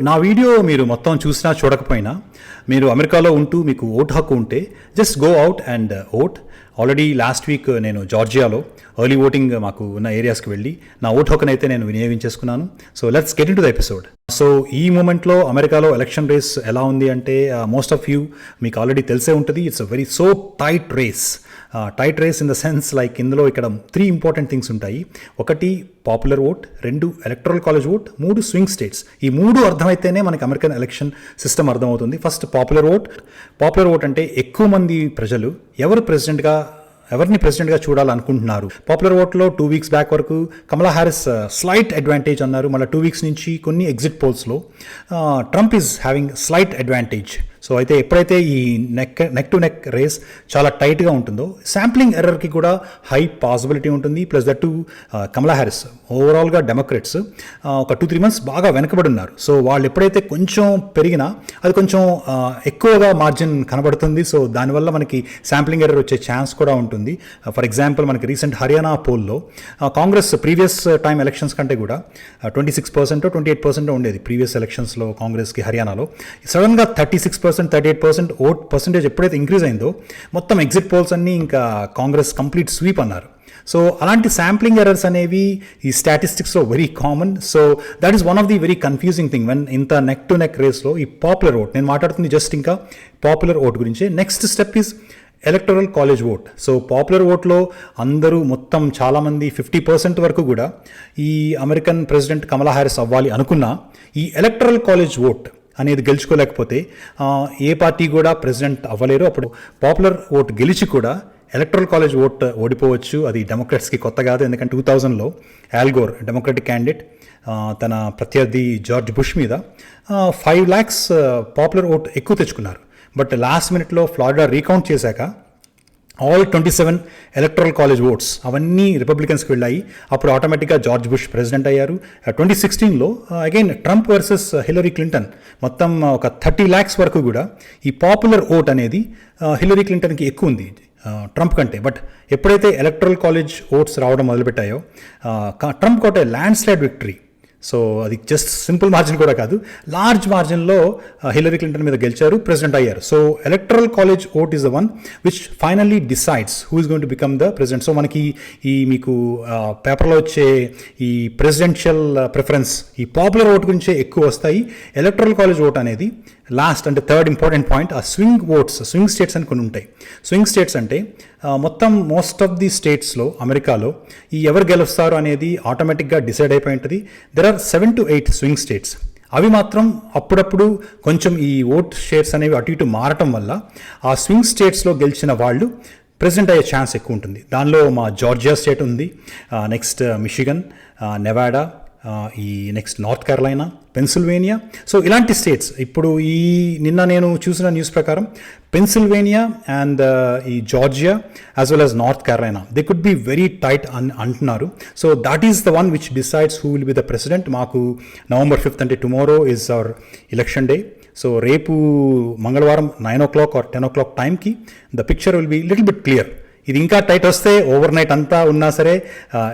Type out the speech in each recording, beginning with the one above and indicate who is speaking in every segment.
Speaker 1: నా వీడియో మీరు మొత్తం చూసినా చూడకపోయినా, మీరు అమెరికాలో ఉంటూ మీకు ఓటు హక్కు ఉంటే just go out and vote. Already last week నేను జార్జియాలో ఎర్లీ ఓటింగ్ మాకు ఉన్న ఏరియాస్కి వెళ్ళి నా ఓటు హక్కునైతే నేను వినియోగించేసుకున్నాను. So let's get into the episode. So ఈ మూమెంట్లో అమెరికాలో ఎలక్షన్ రేస్ ఎలా ఉంది అంటే, మోస్ట్ ఆఫ్ యూ మీకు ఆల్రెడీ తెలిసే ఉంటుంది. It's a very so tight race. Tight race in the sense like ఇందులో ఇక్కడ 3 ఇంపార్టెంట్ థింగ్స్ ఉంటాయి. 1 popular vote, 2 electoral college vote, 3 swing states. ఈ 3 అర్థమైతేనే మనకి అమెరికన్ ఎలక్షన్ సిస్టమ్ అర్థమవుతుంది. First popular vote. Popular vote అంటే ఎక్కువ మంది ప్రజలు ఎవరిని ప్రెసిడెంట్గా చూడాలనుకుంటున్నారు. పాపులర్ ఓట్లో 2 వీక్స్ బ్యాక్ వరకు కమలా హ్యారిస్ స్లైట్ అడ్వాంటేజ్ అన్నారు. మళ్ళీ 2 వీక్స్ నుంచి కొన్ని ఎగ్జిట్ పోల్స్లో Trump is having slight advantage. So అయితే ఎప్పుడైతే ఈ నెక్ టు నెక్ రేస్ చాలా టైట్గా ఉంటుందో, శాంప్లింగ్ ఎర్రర్కి కూడా హై పాసిబిలిటీ ఉంటుంది. Plus that to Kamala Harris ఓవరాల్గా డెమోక్రాట్స్ ఒక 2-3 మంత్స్ బాగా వెనకబడి ఉన్నారు. సో వాళ్ళు ఎప్పుడైతే కొంచెం పెరిగినా అది కొంచెం ఎక్కువగా మార్జిన్ కనబడుతుంది. సో దానివల్ల మనకి శాంప్లింగ్ ఎర్రర్ వచ్చే ఛాన్స్ కూడా ఉంటుంది. ఫర్ ఎగ్జాంపుల్ మనకి రీసెంట్ హర్యానా పోల్లో కాంగ్రెస్ ప్రీవియస్ టైం ఎలక్షన్స్ కంటే కూడా 26% 28% ఉండేది ప్రీవియస్ ఎలక్షన్స్లో కాంగ్రెస్కి హర్యానాలో. సడన్గా 38% ఓట్ పర్సంటేజ్ ఎప్పుడైతే ఇంక్రీజ్ అయిందో మొత్తం ఎగ్జిట్ పోల్స్ అన్నీ ఇంకా కాంగ్రెస్ కంప్లీట్ స్వీప్ అన్నారు. సో అలాంటి శాంప్లింగ్ ఎర్రర్స్ అనేవి ఈ స్టాటిస్టిక్స్లో very common. So that is one of the very confusing thing when ఇంత నెక్ టు నెక్ రేస్లో ఈ పాపులర్ ఓట్, నేను మాట్లాడుతుంది జస్ట్ ఇంకా పాపులర్ ఓట్ గురించి. Next step is electoral college vote. So popular ఓట్లో అందరూ మొత్తం చాలామంది 50% వరకు కూడా ఈ అమెరికన్ ప్రెసిడెంట్ కమలా హ్యారిస్ అవ్వాలి అనుకున్నా, ఈ ఎలక్టరల్ కాలేజ్ ఓట్ అనేది గెలుచుకోలేకపోతే ఏ పార్టీ కూడా ప్రెసిడెంట్ అవ్వలేరు. అప్పుడు పాపులర్ ఓట్ గెలిచి కూడా ఎలక్టరల్ కాలేజ్ ఓట్ ఓడిపోవచ్చు. అది డెమోక్రాట్స్కి కొత్త కాదు. ఎందుకంటే 2000లో ఆల్ గోర్ డెమోక్రటిక్ క్యాండిడేట్ తన ప్రత్యర్థి జార్జ్ బుష్ మీద 5 lakhs పాపులర్ ఓట్ ఎక్కువ తెచ్చుకున్నారు. బట్ లాస్ట్ మినిట్లో ఫ్లారిడా రీకౌంట్ చేశాక ఆల్ 27 ఎలక్టరల్ కాలేజ్ ఓట్స్ అవన్నీ రిపబ్లికన్స్కి వెళ్ళాయి. అప్పుడు ఆటోమేటిక్గా జార్జ్ బుష్ ప్రెసిడెంట్ అయ్యారు. 2016లో again Trump versus Hillary Clinton మొత్తం ఒక 30 lakhs వరకు కూడా ఈ పాపులర్ ఓట్ అనేది హిలరీ క్లింటన్కి ఎక్కువ ఉంది ట్రంప్ కంటే. బట్ ఎప్పుడైతే ఎలక్టరల్ కాలేజ్ ఓట్స్ రావడం మొదలుపెట్టాయో ట్రంప్ కోట ల్యాండ్ స్లైడ్ విక్టరీ. సో అది జస్ట్ సింపుల్ మార్జిన్ కూడా కాదు, లార్జ్ మార్జిన్లో హిలరీ క్లింటన్ మీద గెలిచారు, ప్రెసిడెంట్ అయ్యారు. So electoral college vote is the one which finally decides who is going to become the president. So మనకి ఈ మీకు పేపర్లో వచ్చే ఈ ప్రెసిడెన్షియల్ ప్రిఫరెన్స్ ఈ పాపులర్ ఓట్ గురించే ఎక్కువ వస్తాయి. ఎలక్టరల్ కాలేజ్ ఓట్ అనేది లాస్ట్ అంటే థర్డ్ ఇంపార్టెంట్ పాయింట్. ఆ స్వింగ్ ఓట్స్, స్వింగ్ స్టేట్స్ అని కొన్ని ఉంటాయి. స్వింగ్ స్టేట్స్ అంటే మొత్తం మోస్ట్ ఆఫ్ ది స్టేట్స్లో అమెరికాలో ఈ ఎవరు గెలుస్తారు అనేది ఆటోమేటిక్గా డిసైడ్ అయిపోయి ఉంటుంది. There are 7 to 8 swing states. అవి మాత్రం అప్పుడప్పుడు కొంచెం ఈ ఓట్ షేర్స్ అనేవి అటు ఇటు మారటం వల్ల ఆ స్వింగ్ స్టేట్స్లో గెలిచిన వాళ్ళు ప్రెసిడెంట్ అయ్యే ఛాన్స్ ఎక్కువ ఉంటుంది. దానిలో మా జార్జియా స్టేట్ ఉంది, నెక్స్ట్ మిషిగన్, నెవాడా, ఈ next North Carolina, Pennsylvania. So ఇలాంటి స్టేట్స్ ఇప్పుడు నిన్న నేను చూసిన న్యూస్ ప్రకారం పెన్సిల్వేనియా అండ్ ఈ Georgia as well as North Carolina they could be very tight అంటున్నారు. So that is the one which decides who will be the president. మాకు November 5th అంటే tomorrow is our election day. So రేపు మంగళవారం 9 o'clock or 10 o'clock టైంకి the picture will be little bit clear. ఇది ఇంకా tight వస్తే over night అంతా ఉన్నా సరే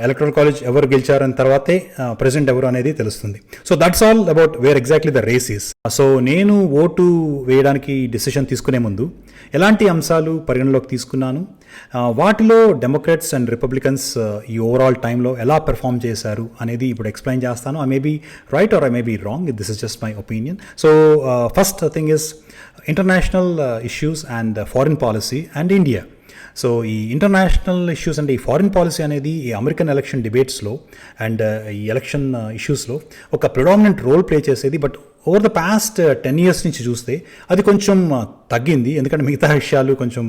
Speaker 1: ఎలక్టరల్ కాలేజ్ ఎవరు గెలిచారని తర్వాతే ప్రెసిడెంట్ ఎవరు అనేది తెలుస్తుంది. So that's all about where exactly the race is. So నేను ఓటు వేయడానికి డిసిషన్ తీసుకునే ముందు ఎలాంటి అంశాలు పరిగణలోకి తీసుకున్నాను, వాటిలో డెమోక్రాట్స్ అండ్ రిపబ్లికన్స్ ఈ ఓవరాల్ టైంలో ఎలా పెర్ఫామ్ చేశారు అనేది ఇప్పుడు ఎక్స్ప్లెయిన్ చేస్తాను. I may be right or I may be wrong, this is just my opinion. So first thing is international issues and foreign policy and India. So ఈ international issues అంటే ఈ foreign policy అనేది ఈ American election డిబేట్స్లో and ఈ election ఇష్యూస్లో ఒక predominant role play చేసేది. But over the past 10 years నుంచి చూస్తే అది కొంచెం తగ్గింది, ఎందుకంటే మిగతా విషయాలు కొంచెం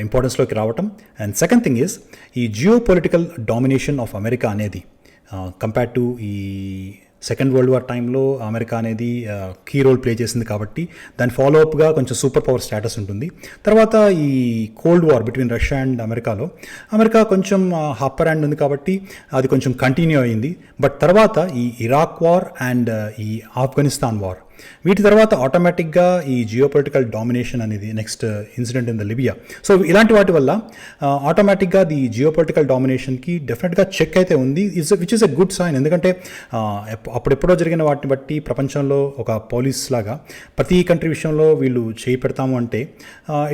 Speaker 1: ఇంపార్టెన్స్లోకి రావటం. అండ్ సెకండ్ థింగ్ ఈజ్ ఈ geo political domination of America అనేది కంపేర్ టు ఈ సెకండ్ వరల్డ్ వార్ టైంలో అమెరికా అనేది కీ రోల్ ప్లే చేసింది కాబట్టి దాని ఫాలోఅప్గా కొంచెం సూపర్ పవర్ స్టేటస్ ఉంటుంది. తర్వాత ఈ cold war between Russia and America కొంచెం అప్పర్ హ్యాండ్ ఉంది కాబట్టి అది కొంచెం కంటిన్యూ అయింది. బట్ తర్వాత ఈ ఇరాక్ వార్ అండ్ ఈ ఆఫ్ఘనిస్తాన్ వార్ వీటి తర్వాత ఆటోమేటిక్గా ఈ జియో పొలిటికల్ డామినేషన్ అనేది next incident in the Libya. So ఇలాంటి వాటి వల్ల ఆటోమేటిక్గా ది జియో పొలిటికల్ డామినేషన్కి డెఫినెట్గా చెక్ అయితే ఉంది, which is a good sign. ఎందుకంటే అప్పుడెప్పుడో జరిగిన వాటిని బట్టి ప్రపంచంలో ఒక పోలీస్ లాగా ప్రతి కంట్రీ విషయంలో వీళ్ళు చేయి పెడతాము అంటే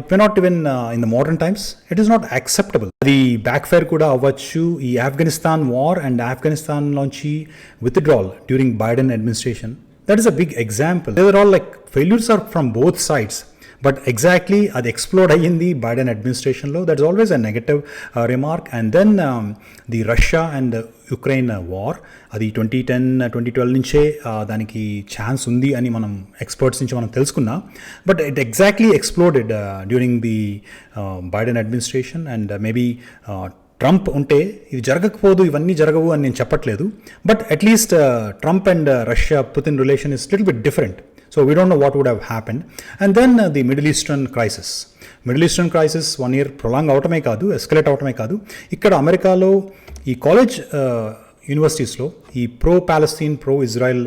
Speaker 1: it may not even in the modern times it is not acceptable. అది బ్యాక్ ఫైర్ కూడా అవ్వచ్చు. ఈ ఆఫ్ఘనిస్తాన్ వార్ అండ్ ఆఫ్ఘనిస్తాన్లోంచి withdrawal during Biden administration, that is a big example. They are all like failures are from both sides, but exactly అది explode అయ్యింది Biden అడ్మినిస్ట్రేషన్లో. That is always a negative remark. And then the Russia and Ukraine war, అది 2010, 2012 నుంచే దానికి chance ఉంది అని మనం experts నుంచి మనం తెలుసుకున్నా. But it exactly exploded during the Biden administration. And maybe Trump ఉంటే ఇది జరగకపోదు, ఇవన్నీ జరగవు అని నేను చెప్పట్లేదు. But at least Trump and Russia Putin relation is little bit different. So we don't know what would have happened. And then the Middle Eastern crisis 1 year prolong అవటమే కాదు, escalate అవటమే కాదు, ఇక్కడ అమెరికాలో ఈ కాలేజ్ యూనివర్సిటీస్లో ఈ ప్రో ప్యాలెస్తీన్, ప్రో ఇజ్రాయెల్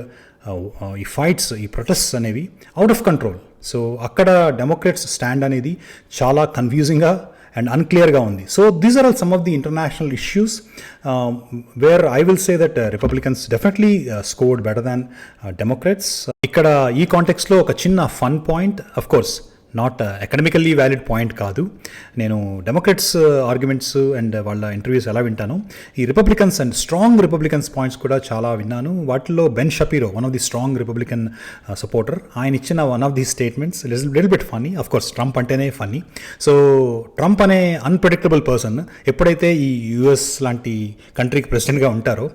Speaker 1: ఈ fights, ఈ protests అనేవి out of control. So అక్కడ డెమోక్రాట్స్ స్టాండ్ అనేది చాలా కన్ఫ్యూజింగ్గా and unclear-గా ఉంది. So these are all some of the international issues where I will say that Republicans definitely scored better than Democrats. ఇక్కడ ఈ కాంటెక్స్లో ఒక చిన్న fun point, of course not academically valid point కాదు. నేను డెమోక్రాట్స్ ఆర్గ్యుమెంట్స్ అండ్ వాళ్ళ interviews ఎలా వింటాను, ఈ Republicans and strong Republicans points కూడా చాలా విన్నాను. వాటిలో Ben Shapiro, one of the strong Republican supporter, ఆయన ఇచ్చిన one of the statements little bit funny. Of course Trump అంటేనే ఫన్నీ. సో ట్రంప్ అనే అన్ప్రెడిక్టబుల్ పర్సన్ ఎప్పుడైతే ఈ యూఎస్ లాంటి కంట్రీకి ప్రెసిడెంట్గా ఉంటారో,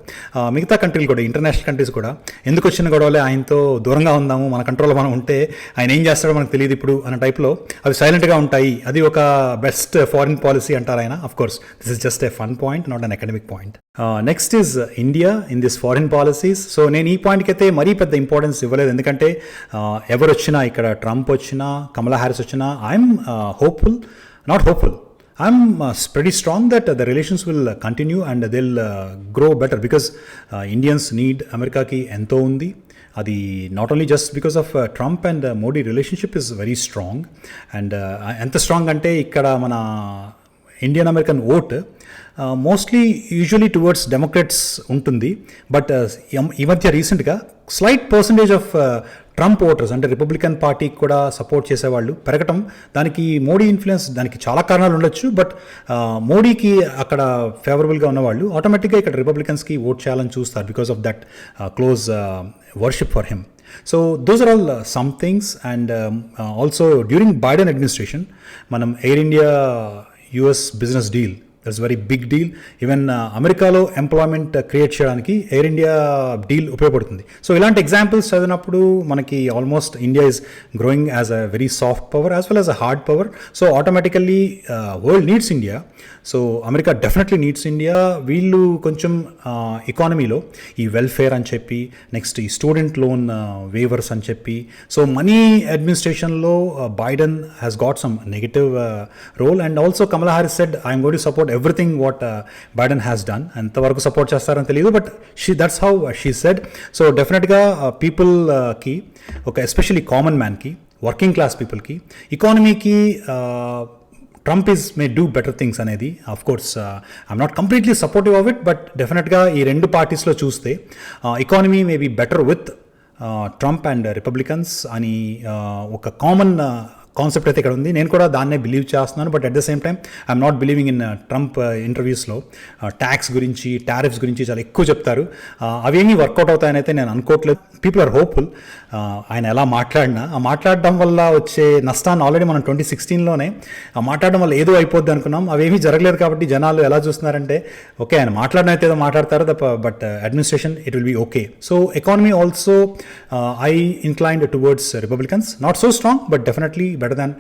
Speaker 1: మిగతా కంట్రీలు కూడా, ఇంటర్నేషనల్ కంట్రీస్ కూడా ఎందుకు వచ్చిన గొడవలే, ఆయనతో దూరంగా ఉందాము, మన కంట్రోల్లో మనం ఉంటే ఆయన ఏం చేస్తాడో మనకు తెలియదు ఇప్పుడు అన్న టైప్లో అవి సైలెంట్గా ఉంటాయి. అది ఒక బెస్ట్ ఫారిన్ పాలసీ అంటారు ఆయన. Of course this is just a fun point, not an academic point. Next is India in this foreign policies. So నేను ఈ పాయింట్కి అయితే మరీ పెద్ద ఇంపార్టెన్స్ ఇవ్వలేదు, ఎందుకంటే ఎవరు వచ్చినా, ఇక్కడ ట్రంప్ వచ్చినా, కమలా హ్యారిస్ వచ్చినా, I'm hopeful, not hopeful, I'm pretty strong that the relations will continue and they'll grow better because Indians need America ki ento undi. అది not only just because of Trump and Modi relationship is very strong. And ఎంత strong అంటే ఇక్కడ మన Indian American vote mostly usually towards Democrats ఉంటుంది. But ఈ మధ్య రీసెంట్గా slight percentage of Trump voters అంటే రిపబ్లికన్ పార్టీకి కూడా సపోర్ట్ చేసేవాళ్ళు పెరగటం, దానికి మోడీ ఇన్ఫ్లుయెన్స్, దానికి చాలా కారణాలు ఉండొచ్చు. బట్ మోడీకి అక్కడ ఫేవరబుల్గా ఉన్నవాళ్ళు ఆటోమేటిక్గా ఇక్కడ రిపబ్లికన్స్కి ఓట్ చేయాలని చూస్తారు because of that close worship for him. So those are all some things. And also during Biden administration, మనం air India US business deal, that's a very big deal. Even అమెరికాలో employment create చేయడానికి air India deal ఉపయోగపడుతుంది. So ఇలాంటి examples చదివినప్పుడు మనకి almost India is growing as a very soft power as well as a hard power. So automatically world needs India. So America definitely needs India. వీళ్ళు కొంచెం ఎకానమీలో ఈ welfare అని చెప్పి, నెక్స్ట్ ఈ స్టూడెంట్ లోన్ వేవర్స్ అని చెప్పి, సో మనీ అడ్మినిస్ట్రేషన్లో Biden has got some negative role. And also Kamala Harris said I'm going to support everything what Biden has done. ఎంతవరకు సపోర్ట్ చేస్తారని తెలియదు, but that's how she said. So డెఫినెట్గా పీపుల్కి, ఒక especially common మ్యాన్కి, వర్కింగ్ క్లాస్ పీపుల్కి, ఎకానమీకి Trump may do better things అనేది. Of course I'm not completely supportive of it, but డెఫినెట్గా ఈ రెండు పార్టీస్లో చూస్తే economy may be better with Trump and Republicans అని ఒక కామన్ కాన్సెప్ట్ అయితే ఇక్కడ ఉంది. నేను కూడా దాన్నే బిలీవ్ చేస్తున్నాను. But at the same time I'm not believing in Trump ఇంటర్వ్యూస్లో ట్యాక్స్ గురించి, టారిఫ్స్ గురించి చాలా ఎక్కువ చెప్తారు. అవేమీ వర్కౌట్ అవుతాయని అయితే నేను అనుకోవట్లేదు. People are hopeful. ఆయన ఎలా మాట్లాడినా, ఆ మాట్లాడడం వల్ల వచ్చే నష్టాన్ని ఆల్రెడీ మనం 2016లోనే మాట్లాడడం వల్ల ఏదో అయిపోద్ది అనుకున్నాం. అవేమీ జరగలేదు. కాబట్టి జనాలు ఎలా చూస్తున్నారంటే, ఓకే ఆయన మాట్లాడిన అయితే ఏదో మాట్లాడతారు తప్ప, but administration it will be okay. So economy also I inclined towards Republicans, not so strong but definitely better than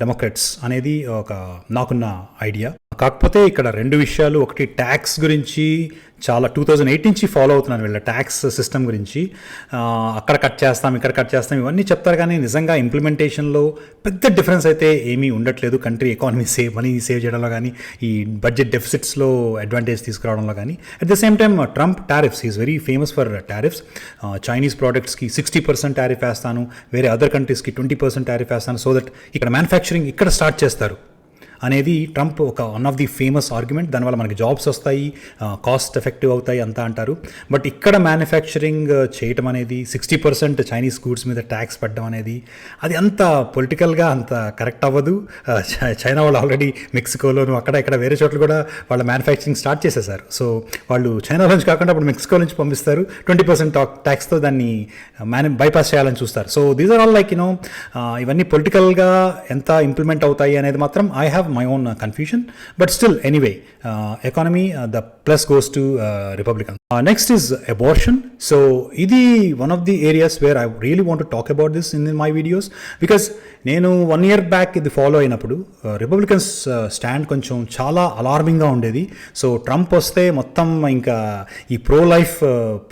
Speaker 1: Democrats అనేది ఒక నాకున్న ఐడియా. కాకపోతే ఇక్కడ రెండు విషయాలు, ఒకటి ట్యాక్స్ గురించి చాలా 2008 నుంచి ఫాలో అవుతున్నాను వీళ్ళ ట్యాక్స్ సిస్టమ్ గురించి. అక్కడ కట్ చేస్తాం, ఇక్కడ కట్ చేస్తాం, ఇవన్నీ చెప్తారు, కానీ నిజంగా ఇంప్లిమెంటేషన్లో పెద్ద డిఫరెన్స్ అయితే ఏమీ ఉండట్లేదు. కంట్రీ ఎకానమీ మనీ సేవ్ చేయడంలో కానీ, ఈ బడ్జెట్ డెఫిసిట్స్లో అడ్వాంటేజ్ తీసుకురావడంలో కానీ. At the same time Trump tariffs, is very famous for tariffs. Chinese ప్రోడక్ట్స్కి 60% టారిఫ్ వేస్తాను, వేరే అదర్ కంట్రీస్కి 20% టారిఫ్ వేస్తాను, సో దట్ ఇక్కడ మ్యానుఫ్యాక్చరింగ్ ఇక్కడ స్టార్ట్ చేస్తారు అనేది ట్రంప్ ఒక one of the famous argument. దానివల్ల మనకి జాబ్స్ వస్తాయి, కాస్ట్ ఎఫెక్టివ్ అవుతాయి అంతా అంటారు. బట్ ఇక్కడ మ్యానుఫ్యాక్చరింగ్ చేయటం అనేది, 60% చైనీస్ గూడ్స్ మీద ట్యాక్స్ పెట్టడం అనేది, అది అంత పొలిటికల్గా అంత కరెక్ట్ అవ్వదు. చైనా వాళ్ళు ఆల్రెడీ మెక్సికోలోను అక్కడ ఇక్కడ వేరే చోట్ల కూడా వాళ్ళ మ్యానుఫ్యాక్చరింగ్ స్టార్ట్ చేసేసారు. సో వాళ్ళు చైనా నుంచి కాకుండా అప్పుడు మెక్సికో నుంచి పంపిస్తారు, 20% ట్యాక్స్తో దాన్ని బైపాస్ చేయాలని చూస్తారు. So these are all like ఇవన్నీ పొలిటికల్గా ఎంత ఇంప్లిమెంట్ అవుతాయి అనేది మాత్రం I have my own confusion, but still anyway, economy, the plus goes to Republicans. Next is abortion. So idi one of the areas where I really want to talk about this in my videos, because నేను 1 year back ఇది follow అయినప్పుడు Republicans stand కొంచెం చాలా అలార్మింగ్గా ఉండేది. So Trump వస్తే మొత్తం ఇంకా ఈ ప్రో లైఫ్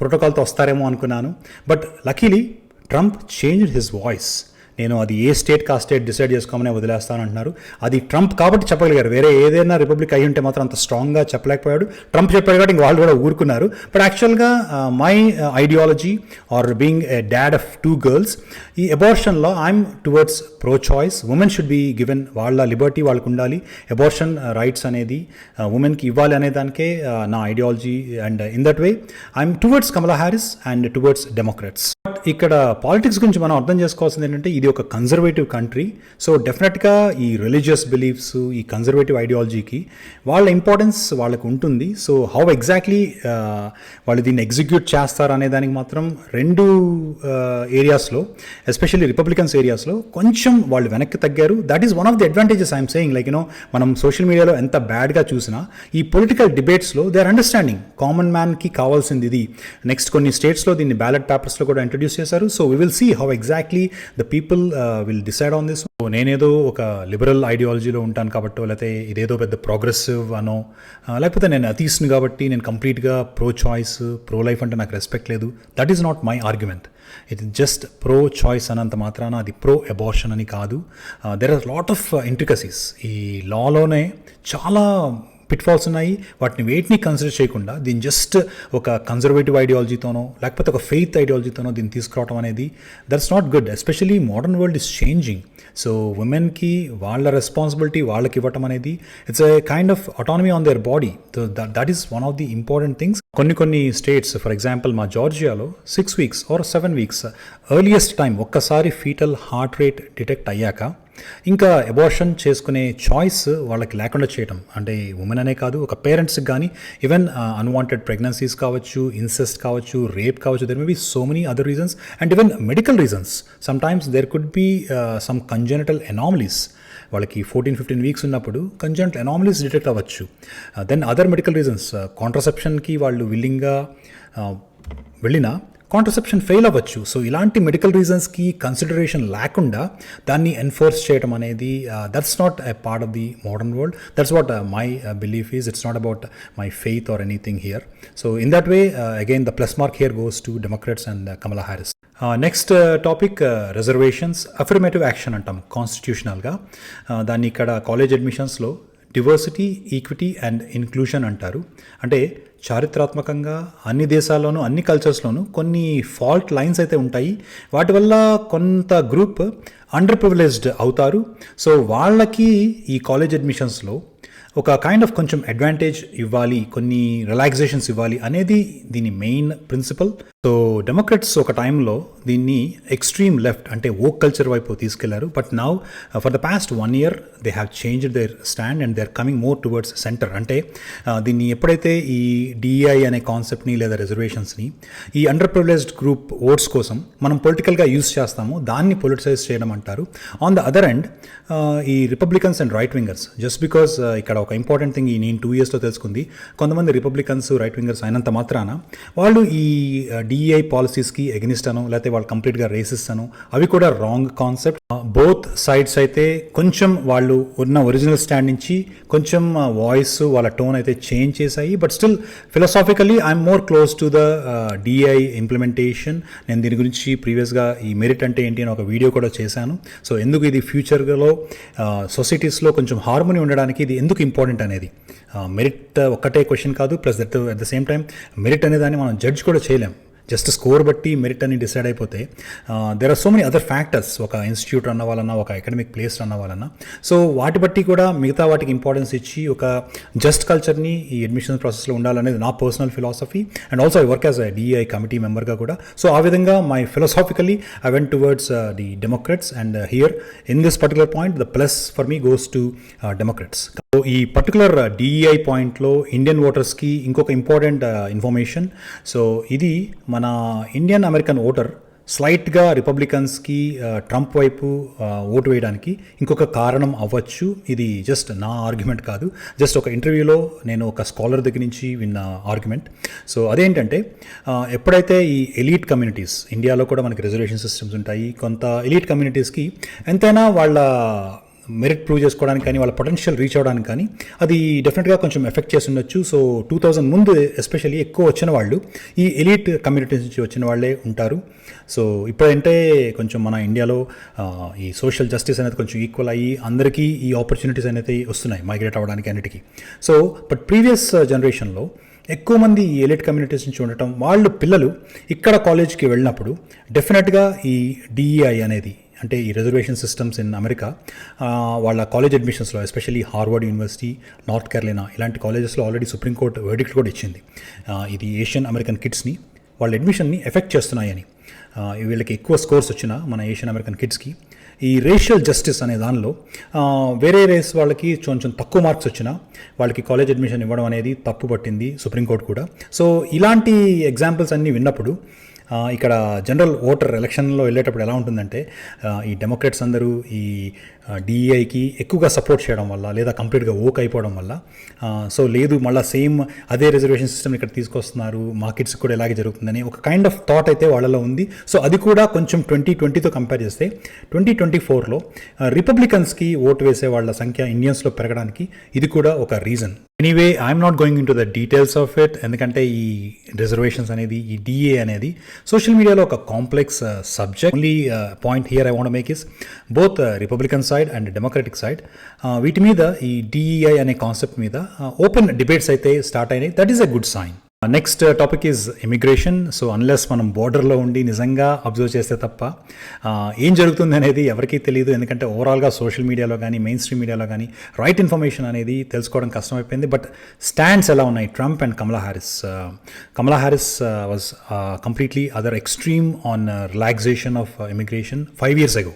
Speaker 1: ప్రోటోకాల్తో వస్తారేమో అనుకున్నాను. But luckily Trump changed his voice. నేను అది ఏ స్టేట్ కా స్టేట్ డిసైడ్ చేసుకోమని వదిలేస్తాను అంటున్నారు. అది ట్రంప్ కాబట్టి చెప్పగలిగారు. వేరే ఏదైనా రిపబ్లిక్ అయ్యి ఉంటే మాత్రం అంత స్ట్రాంగ్గా చెప్పలేకపోయాడు. ట్రంప్ చెప్పాడు కాబట్టి ఇంక వాళ్ళు కూడా ఊరుకున్నారు. బట్ యాక్చువల్గా my ideology or being a dad of 2 girls, ఈ అబార్షన్లో I'm towards pro choice. Women should be given వాళ్ళ లిబర్టీ వాళ్ళకు ఉండాలి. అబార్షన్ రైట్స్ అనేది ఉమెన్కి ఇవ్వాలి అనే దానికే నా ideology. And in that way I'm towards Kamala Harris and towards Democrats. But ఇక్కడ పాలిటిక్స్ గురించి మనం అర్థం చేసుకోవాల్సింది ఏంటంటే, ఇది ఒక కన్జర్వేటివ్ కంట్రీ. సో డెఫినెట్గా ఈ రిలీజియస్ బిలీఫ్స్, ఈ కన్జర్వేటివ్ ఐడియాలజీకి వాళ్ళ ఇంపార్టెన్స్ వాళ్ళకు ఉంటుంది. సో హౌ ఎగ్జాక్ట్లీ వాళ్ళు దీన్ని ఎగ్జిక్యూట్ చేస్తారు అనే దానికి మాత్రం 2 ఏరియాస్లో, ఎస్పెషల్లీ రిపబ్లికన్స్ ఏరియాస్లో కొంచెం వాళ్ళు వెనక్కి తగ్గారు. That is one of the advantages I'm saying. Like మనం సోషల్ మీడియాలో ఎంత బ్యాడ్గా చూసినా ఈ పొలిటికల్ డిబేట్స్లో దే ఆర్ అండర్స్టాండింగ్ కామన్ మ్యాన్కి కావాల్సింది ఇది. నెక్స్ట్ కొన్ని స్టేట్స్లో దీన్ని బ్యాలెట్ పేపర్స్లో కూడా ఇంట్రడ్యూస్ చేశారు. So we will see how exactly the people will decide on this. నేనేదో ఒక లిబరల్ ఐడియాలజీలో ఉంటాను కాబట్టో, లేకపోతే ఇదేదో పెద్ద ప్రోగ్రెసివ్ అనో, లేకపోతే నేను అథీస్ట్ని కాబట్టి నేను కంప్లీట్గా ప్రో చాయిస్, ప్రో లైఫ్ అంటే నాకు రెస్పెక్ట్ లేదు. That is not my argument. It is just pro choice అనంత మాత్రాన అది ప్రో అబార్షన్ అని కాదు. There are lot of intricacies. ఈ లాలోనే చాలా పిట్ఫాల్స్ ఉన్నాయి. వాటిని వేటిని కన్సిడర్ చేయకుండా దీన్ని జస్ట్ ఒక కన్జర్వేటివ్ ఐడియాలజీతోనో లేకపోతే ఒక ఫెయిత్ ఐడియాలజీతోనో దీన్ని తీసుకురావడం అనేది that's not good. Especially modern world is changing. So ఉమెన్కి వాళ్ళ రెస్పాన్సిబిలిటీ వాళ్ళకి ఇవ్వటం అనేది it's a kind of autonomy on their body. So that is one of the important things. కొన్ని స్టేట్స్, ఫర్ ఎగ్జాంపుల్ మా జార్జియాలో 6 weeks or 7 weeks earliest time ఒక్కసారి foetal heart rate detect అయ్యాక ఇంకా అబార్షన్ చేసుకునే చాయిస్ వాళ్ళకి లేకుండా చేయటం. అంటే ఉమెన్ అనే కాదు, ఒక పేరెంట్స్కి కానీ ఈవెన్ అన్వాంటెడ్ ప్రెగ్నెన్సీస్ కావచ్చు, ఇన్సెస్ట్ కావచ్చు, రేప్ కావచ్చు, there may be so many other reasons and even medical reasons. Sometimes there could be some congenital anomalies. వాళ్ళకి 14-15 weeks ఉన్నప్పుడు కంజెనిటల్ ఎనామలీస్ డిటెక్ట్ అవ్వచ్చు. దెన్ అదర్ మెడికల్ రీజన్స్, కాంట్రసెప్షన్కి వాళ్ళు విల్లింగ్గా వెళ్ళినా కాంట్రసెప్షన్ ఫెయిల్ అవ్వచ్చు. సో ఇలాంటి మెడికల్ రీజన్స్కి కన్సిడరేషన్ లేకుండా దాన్ని ఎన్ఫోర్స్ చేయడం అనేది that's not a part of the modern world. That's what my belief is. It's not about my faith or anything here. So in that way again the plus mark here goes to Democrats and Kamala Harris. Next topic reservations. Affirmative action అంటాం కాన్స్టిట్యూషనల్గా. దాన్ని ఇక్కడ college అడ్మిషన్స్లో diversity, equity and inclusion అంటారు. అంటే చారిత్రాత్మకంగా అన్ని దేశాల్లోనూ అన్ని కల్చర్స్లోనూ కొన్ని ఫాల్ట్ లైన్స్ అయితే ఉంటాయి. వాటి వల్ల కొంత గ్రూప్ అండర్ ప్రివిలేజ్డ్ అవుతారు. సో వాళ్ళకి ఈ కాలేజ్ అడ్మిషన్స్లో ఒక కైండ్ ఆఫ్ కొంచెం అడ్వాంటేజ్ ఇవ్వాలి, కొన్ని రిలాక్సేషన్స్ ఇవ్వాలి అనేది దీని మెయిన్ ప్రిన్సిపల్. సో డెమోక్రాట్స్ ఒక టైంలో దీన్ని ఎక్స్ట్రీమ్ లెఫ్ట్ అంటే ఓక్ కల్చర్ వైపు తీసుకెళ్లారు. But now for the past 1 year they have changed their stand and they are coming more towards center. అంటే దీన్ని ఎప్పుడైతే ఈ డిఐ అనే కాన్సెప్ట్ని లేదా రిజర్వేషన్స్ని ఈ అండర్ ప్రివిలేజ్డ్ గ్రూప్ ఓట్స్ కోసం మనం పొలిటికల్గా యూజ్ చేస్తామో దాన్ని పొలిటిసైజ్ చేయడం అంటారు. ఆన్ ద అదర్ ఎండ్ ఈ Republicans and right wingers, just because ఇక్కడ ఒక ఇంపార్టెంట్ థింగ్ నేను 2 yearsలో తెలుసుకుంది, కొంతమంది రిపబ్లికన్స్ రైట్ వింగర్స్ అయినంత మాత్రాన వాళ్ళు ఈ డిఈఐ పాలసీస్కి ఎగనిస్ట్ అను లేకపోతే వాళ్ళు కంప్లీట్గా రేసిస్ట్ అను, అవి కూడా రాంగ్ కాన్సెప్ట్. బోత్ సైడ్స్ అయితే కొంచెం వాళ్ళు ఉన్న ఒరిజినల్ స్టాండ్ నుంచి కొంచెం వాయిస్ వాళ్ళ టోన్ అయితే చేంజ్ చేశాయి. But still philosophically I'm more close to the DI implementation. నేను దీని గురించి ప్రీవియస్గా ఈ మెరిట్ అంటే ఏంటి అని ఒక వీడియో కూడా చేశాను. సో ఎందుకు ఇది ఫ్యూచర్లో సొసైటీస్లో కొంచెం హార్మోనీ ఉండడానికి ఇది ఎందుకు ఇంపార్టెంట్ అనేది. మెరిట్ ఒక్కటే క్వశ్చన్ కాదు, plus at the same time merit అనేదాన్ని మనం జడ్జ్ కూడా చేయలేం. జస్ట్ స్కోర్ బట్టి మెరిట్ అని డిసైడ్ అయిపోతే there are so many other factors. ఒక ఇన్స్టిట్యూట్ రన్ అవ్వాలన్నా, ఒక అకాడమిక్ ప్లేస్ రన్ అవ్వాలన్నా, సో వాటి బట్టి కూడా మిగతా వాటికి ఇంపార్టెన్స్ ఇచ్చి ఒక జస్ట్ కల్చర్ని ఈ అడ్మిషన్ ప్రాసెస్లో ఉండాలనేది నా personal philosophy. And also I work as a DI committee మెంబర్గా కూడా. సో ఆ విధంగా my philosophically I went towards the Democrats. And here in this particular point the plus for me goes to Democrats. So ఈ particular DEI పాయింట్లో Indian ఓటర్స్కి ఇంకొక important information. So ఇది మన Indian American voter స్లైట్గా రిపబ్లికన్స్కి Trump వైపు vote వేయడానికి ఇంకొక కారణం అవ్వచ్చు. ఇది జస్ట్ నా ఆర్గ్యుమెంట్ కాదు, జస్ట్ ఒక ఇంటర్వ్యూలో నేను ఒక స్కాలర్ దగ్గర నుంచి విన్న ఆర్గ్యుమెంట్. సో అదేంటంటే ఎప్పుడైతే ఈ ఎలీట్ కమ్యూనిటీస్, ఇండియాలో కూడా మనకి రిజర్వేషన్ సిస్టమ్స్ ఉంటాయి, కొంత ఎలీట్ కమ్యూనిటీస్కి ఎంతైనా వాళ్ళ మెరిట్ ప్రూవ్ చేసుకోవడానికి కానీ వాళ్ళ పొటెన్షియల్ రీచ్ అవ్వడానికి కానీ అది డెఫినెట్గా కొంచెం ఎఫెక్ట్ చేసి ఉండొచ్చు. సో 2000 ముందు ఎస్పెషల్లీ ఎక్కువ వచ్చిన వాళ్ళు ఈ ఎలీట్ కమ్యూనిటీస్ నుంచి వచ్చిన వాళ్ళే ఉంటారు. సో ఇప్పుడంటే కొంచెం మన ఇండియాలో ఈ సోషల్ జస్టిస్ అనేది కొంచెం ఈక్వల్ అయ్యి అందరికీ ఈ ఆపర్చునిటీస్ అనేది వస్తున్నాయి మైగ్రేట్ అవ్వడానికి అన్నిటికీ. సో బట్ ప్రీవియస్ జనరేషన్లో ఎక్కువ మంది ఈ ఎలిట్ కమ్యూనిటీస్ నుంచి ఉండటం, వాళ్ళు పిల్లలు ఇక్కడ కాలేజ్కి వెళ్ళినప్పుడు డెఫినెట్గా ఈ డిఈఐ అనేది, అంటే ఈ రిజర్వేషన్ సిస్టమ్స్ ఇన్ అమెరికా, వాళ్ళ కాలేజ్ అడ్మిషన్స్లో especially Harvard university, North Carolina ఇలాంటి కాలేజెస్లో ఆల్రెడీ సుప్రీంకోర్టు వెర్డిక్ట్ కూడా ఇచ్చింది. ఇది ఏషియన్ అమెరికన్ కిడ్స్ని వాళ్ళ అడ్మిషన్ని ఎఫెక్ట్ చేస్తున్నాయని. వీళ్ళకి ఎక్కువ స్కోర్స్ వచ్చిన మన ఏషియన్ అమెరికన్ కిడ్స్కి ఈ రేషియల్ జస్టిస్ అనే దానిలో వేరే రేస్ వాళ్ళకి కొంచెం తక్కువ మార్క్స్ వచ్చినా వాళ్ళకి కాలేజ్ అడ్మిషన్ ఇవ్వడం అనేది తప్పు పట్టింది సుప్రీంకోర్టు కూడా. సో ఇలాంటి ఎగ్జాంపుల్స్ అన్నీ విన్నప్పుడు ఇక్కడ జనరల్ ఓటర్ ఎలక్షన్లో వెళ్ళేటప్పుడు ఎలా ఉంటుందంటే ఈ డెమోక్రాట్స్ అందరూ ఈ డిఈఐకి ఎక్కువగా సపోర్ట్ చేయడం వల్ల, లేదా కంప్లీట్గా ఓక్ అయిపోవడం వల్ల, సో లేదు మళ్ళీ సేమ్ అదే రిజర్వేషన్ సిస్టమ్ ఇక్కడ తీసుకొస్తున్నారు, మా కిడ్స్ కూడా ఇలాగే జరుగుతుందని ఒక కైండ్ ఆఫ్ థాట్ అయితే వాళ్ళలో ఉంది. సో అది కూడా కొంచెం 2020తో కంపేర్ చేస్తే 2024లో రిపబ్లికన్స్కి ఓటు వేసే వాళ్ళ సంఖ్య ఇండియన్స్లో పెరగడానికి ఇది కూడా ఒక reason. Anyway I'm not going in to the details of it, ఎందుకంటే ఈ రిజర్వేషన్స్ అనేది, ఈ డిఏ అనేది సోషల్ మీడియాలో ఒక complex subject. Only point here I want make is both Republican side and Democratic side వీటి మీద, ఈ డిఈఐ అనే కాన్సెప్ట్ మీద ఓపెన్ డిబేట్స్ అయితే స్టార్ట్ అయినాయి. That is a good sign. Next topic is immigration. So unless మనం బోర్డర్లో ఉండి నిజంగా అబ్జర్వ్ చేస్తే తప్ప ఏం జరుగుతుంది అనేది ఎవరికీ తెలియదు. ఎందుకంటే ఓవరాల్గా సోషల్ మీడియాలో కానీ, మెయిన్ స్ట్రీమ్ మీడియాలో కానీ రైట్ ఇన్ఫర్మేషన్ అనేది తెలుసుకోవడం కష్టమైపోయింది. బట్ స్టాండ్స్ ఎలా ఉన్నాయి Trump and Kamala Harris. Kamala Harris was completely other extreme on relaxation of immigration 5 years ago.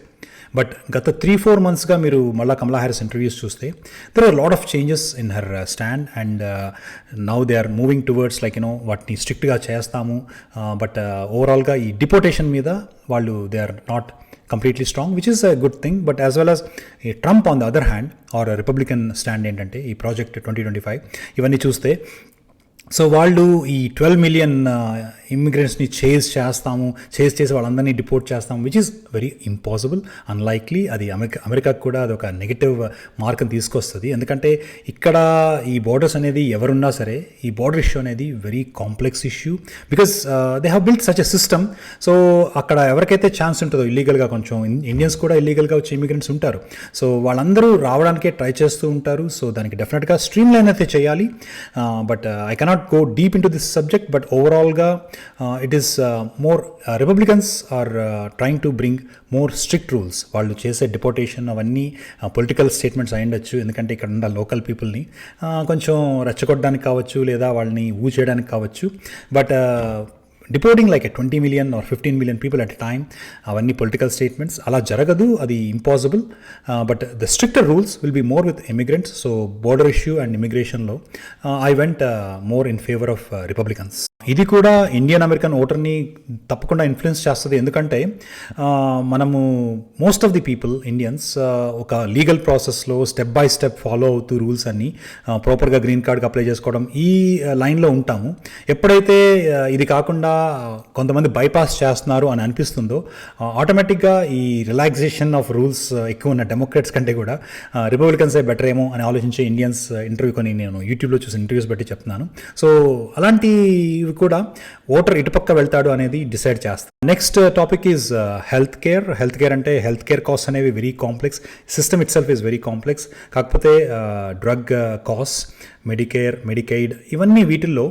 Speaker 1: But గత 3-4 monthsగా మీరు మళ్ళీ కమలా హ్యారిస్ ఇంటర్వ్యూస్ చూస్తే there are lot of changes in her stand. And now they are moving towards like వాటిని స్ట్రిక్ట్గా చేస్తాము. But ఓవరాల్గా ఈ డిపోటేషన్ మీద వాళ్ళు they are not completely strong, which is a good thing. But as well as Trump on the other hand, or a Republican stand ఏంటంటే ఈ project 2025 ఇవన్నీ చూస్తే, సో వాళ్ళు ఈ 12 million ఇమ్మిగ్రెంట్స్ని చేసి వాళ్ళందరినీ డిపోర్ట్ చేస్తాము, which is very impossible, unlikely. అది అమెరికాకు కూడా అది ఒక నెగిటివ్ మార్క్ని తీసుకొస్తుంది. ఎందుకంటే ఇక్కడ ఈ బోర్డర్స్ అనేది ఎవరున్నా సరే, ఈ బోర్డర్ ఇష్యూ అనేది very complex issue, because they have built such a system. So అక్కడ ఎవరికైతే ఛాన్స్ ఉంటుందో ఇల్లీగల్గా, కొంచెం ఇండియన్స్ కూడా ఇల్లీగల్గా వచ్చే ఇమిగ్రెంట్స్ ఉంటారు. సో వాళ్ళందరూ రావడానికే ట్రై చేస్తూ ఉంటారు. సో దానికి డెఫినెట్గా స్ట్రీమ్ లైన్ అయితే చేయాలి. But I cannot go deep into this subject, but overall it is more Republicans are trying to bring more strict rules. వాళ్ళు చేసే డిపోటేషన్ అవన్నీ పొలిటికల్ స్టేట్మెంట్స్ అయ్యుండొచ్చు, ఎందుకంటే ఇక్కడ ఉన్న లోకల్ పీపుల్ని కొంచెం రెచ్చగొట్టడానికి కావచ్చు, లేదా వాళ్ళని చేయడానికి కావచ్చు. But deporting like 20 million or 15 million people at a time, అవన్నీ పొలిటికల్ స్టేట్మెంట్స్. అలా జరగదు, అది impossible. But the stricter rules will be more with immigrants. So border issue and ఇమిగ్రేషన్లో I went more in favour of Republicans. ఇది కూడా Indian American ఓటర్ని తప్పకుండా influence చేస్తుంది. ఎందుకంటే మనము most of the people Indians ఒక లీగల్ ప్రాసెస్లో స్టెప్ బై స్టెప్ ఫాలో అవుతూ రూల్స్ అన్ని ప్రాపర్గా గ్రీన్ కార్డ్కి అప్లై చేసుకోవడం ఈ లైన్లో ఉంటాము. ఎప్పుడైతే ఇది కాకుండా కొంతమంది బైపాస్ చేస్తున్నారు అని అనిపిస్తుందో ఆటోమేటిక్గా ఈ రిలాక్సేషన్ ఆఫ్ రూల్స్ ఎక్కువ ఉన్న డెమోక్రాట్స్ కంటే కూడా రిపబ్లికన్సే బెటర్ ఏమో అని ఆలోచించే ఇండియన్స్ ఇంటర్వ్యూ కొని నేను యూట్యూబ్లో చూసిన ఇంటర్వ్యూస్ బట్టి చెప్తున్నాను. సో అలాంటి కూడా ఓటర్ ఇటుపక్క వెళ్తాడు అనేది డిసైడ్ చేస్తాం. Next topic is health care. Health care అంటే హెల్త్ కేర్ కాస్ట్ అనేవి very complex. System itself is very complex. కాకపోతే డ్రగ్ కాస్ట్, మెడికేర్, మెడికైడ్ ఇవన్నీ వీటిల్లో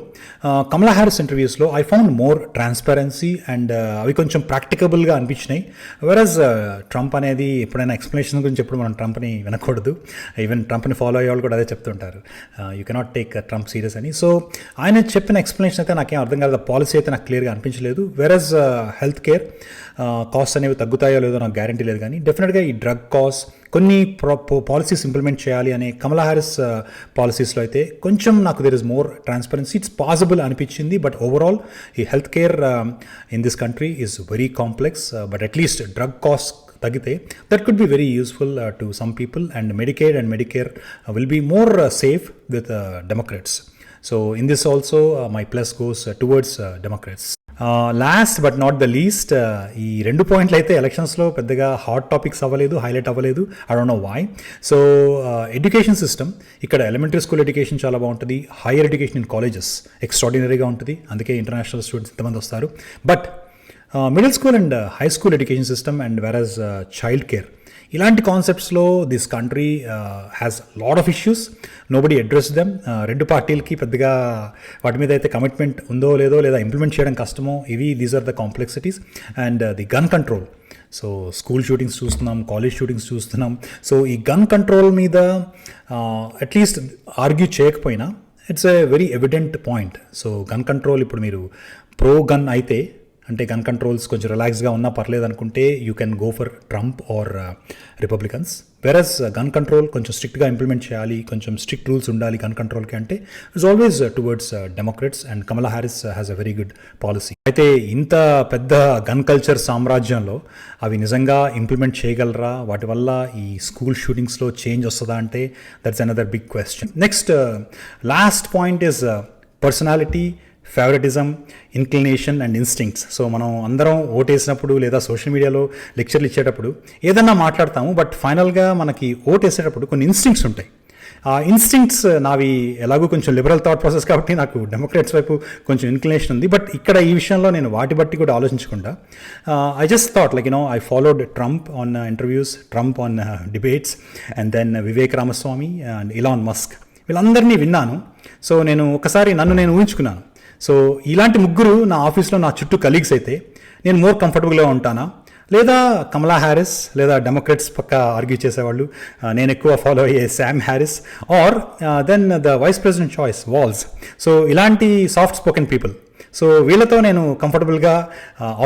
Speaker 1: కమలా హ్యారిస్ ఇంటర్వ్యూస్లో I found more transparency and అవి కొంచెం ప్రాక్టికబుల్గా అనిపించినాయి. వెరస్ ట్రంప్ అనేది ఎప్పుడైనా ఎక్స్ప్లెనేషన్ గురించి ఎప్పుడు మనం ట్రంప్ని వినకూడదు. ఈవెన్ ట్రంప్ని ఫాలో అయ్యే వాళ్ళు కూడా అదే చెప్తుంటారు, you cannot take Trump serious అని. సో ఆయన చెప్పిన ఎక్స్ప్లెనేషన్ అయితే నాకేం అర్థం కాదు, పాలసీ అయితే నాకు క్లియర్గా అనిపించలేదు. వెరస్ హెల్త్ కేర్ కాస్ట్ అనేవి తగ్గుతాయో లేదో నాకు గ్యారంటీ లేదు, కానీ డెఫినెట్గా ఈ డ్రగ్ కాస్ట్ కొన్ని పాలసీస్ ఇంప్లిమెంట్ చేయాలి అనే కమలా హ్యారిస్ పాలసీస్లో అయితే కొంచెం నాకు there is more transparency, it's possible అనిపించింది. బట్ ఓవరాల్ ఈ health care in this country is very complex. But at least drug cost తగ్గితే that could be very useful to some people and Medicaid and Medicare will be more safe with Democrats. So in this also my plus goes towards Democrats. Last but not the least, ఈ 2 పాయింట్లు అయితే ఎలక్షన్స్లో పెద్దగా hot topics అవ్వలేదు, highlight అవ్వలేదు. I don't know why. So education system ఇక్కడ elementary school education చాలా బాగుంటుంది, హైయర్ ఎడ్యుకేషన్ ఇన్ కాలేజెస్ ఎక్స్ట్రాడినరీగా ఉంటుంది, అందుకే ఇంటర్నేషనల్ స్టూడెంట్స్ ఇంతమంది వస్తారు. But middle school and high school education system and various child care ఇలాంటి కాన్సెప్ట్స్లో this country has lot of issues, nobody address them. 2 పార్టీలకి పెద్దగా వాటి మీద అయితే కమిట్మెంట్ ఉందో లేదో లేదా ఇంప్లిమెంట్ చేయడం కష్టమో, these are the complexities. And the gun control, so school shootings చూస్తున్నాం, కాలేజ్ షూటింగ్స్ చూస్తున్నాం. సో ఈ గన్ కంట్రోల్ మీద అట్లీస్ట్ ఆర్గ్యూ చేయకపోయినా it's a very evident point. So gun control ఇప్పుడు మీరు ప్రో గన్ అయితే, అంటే గన్ కంట్రోల్స్ కొంచెం రిలాక్స్గా ఉన్నా పర్లేదు అనుకుంటే you can go for Trump or Republicans. Versus gun control కొంచెం స్ట్రిక్ట్గా ఇంప్లిమెంట్ చేయాలి, కొంచెం స్ట్రిక్ట్ రూల్స్ ఉండాలి గన్ కంట్రోల్కి అంటే it's always towards Democrats. And Kamala Harris has a very good policy. అయితే ఇంత పెద్ద గన్ కల్చర్ సామ్రాజ్యంలో అవి నిజంగా ఇంప్లిమెంట్ చేయగలరా, వాటి వల్ల ఈ స్కూల్ షూటింగ్స్లో చేంజ్ వస్తుందా అంటే that's another big question. Next last point is personality, favouritism, inclination and instincts. So మనం అందరం ఓటేసినప్పుడు లేదా సోషల్ మీడియాలో లెక్చర్లు ఇచ్చేటప్పుడు ఏదన్నా మాట్లాడతాము, బట్ ఫైనల్గా మనకి ఓటేసేటప్పుడు కొన్ని ఇన్స్టింక్ట్స్ ఉంటాయి. ఆ ఇన్స్టింక్ట్స్ నావి ఎలాగో కొంచెం లిబరల్ థాట్ ప్రాసెస్ కాబట్టి నాకు డెమోక్రాట్స్ వైపు కొంచెం ఇన్క్లినేషన్ ఉంది. బట్ ఇక్కడ ఈ విషయంలో నేను వాటి బట్టి కూడా ఆలోచించకుండా I just thought like I followed Trump on interviews, Trump on debates, and then Vivek Ramaswamy and Elon Musk, వీళ్ళందరినీ విన్నాను. సో నేను ఒకసారి నన్ను నేను ఊహించుకున్నాను. సో ఇలాంటి ముగ్గురు నా ఆఫీస్లో నా చుట్టూ కలీగ్స్ అయితే నేను మోర్ కంఫర్టబుల్గా ఉంటానా, లేదా కమలా హ్యారిస్ లేదా డెమోక్రాట్స్ పక్క ఆర్గ్యూ చేసేవాళ్ళు నేను ఎక్కువ ఫాలో అయ్యే Sam Harris, or then the vice president choice Walz. So ఇలాంటి సాఫ్ట్ స్పోకెన్ పీపుల్, సో వీళ్ళతో నేను కంఫర్టబుల్గా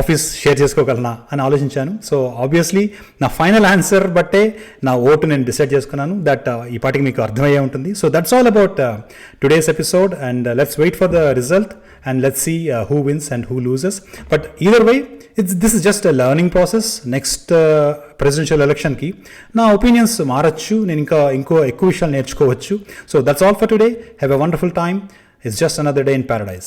Speaker 1: ఆఫీస్ షేర్ చేసుకోగలనా అని ఆలోచించాను. సో ఆబ్వియస్లీ నా ఫైనల్ ఆన్సర్ బట్టే నా ఓటు నేను డిసైడ్ చేసుకున్నాను. దట్ ఈ పాటికి మీకు అర్థమయ్యే ఉంటుంది. So that's all about today's episode and let's wait for the result and let's see who wins and who loses. But either way, this is just a learning process. Next presidential ఎలక్షన్కి నా opinions మారచ్చు, నేను ఇంకో ఎక్కువ విషయాలు నేర్చుకోవచ్చు. So that's all for today. Have a wonderful time. It's just another day in paradise.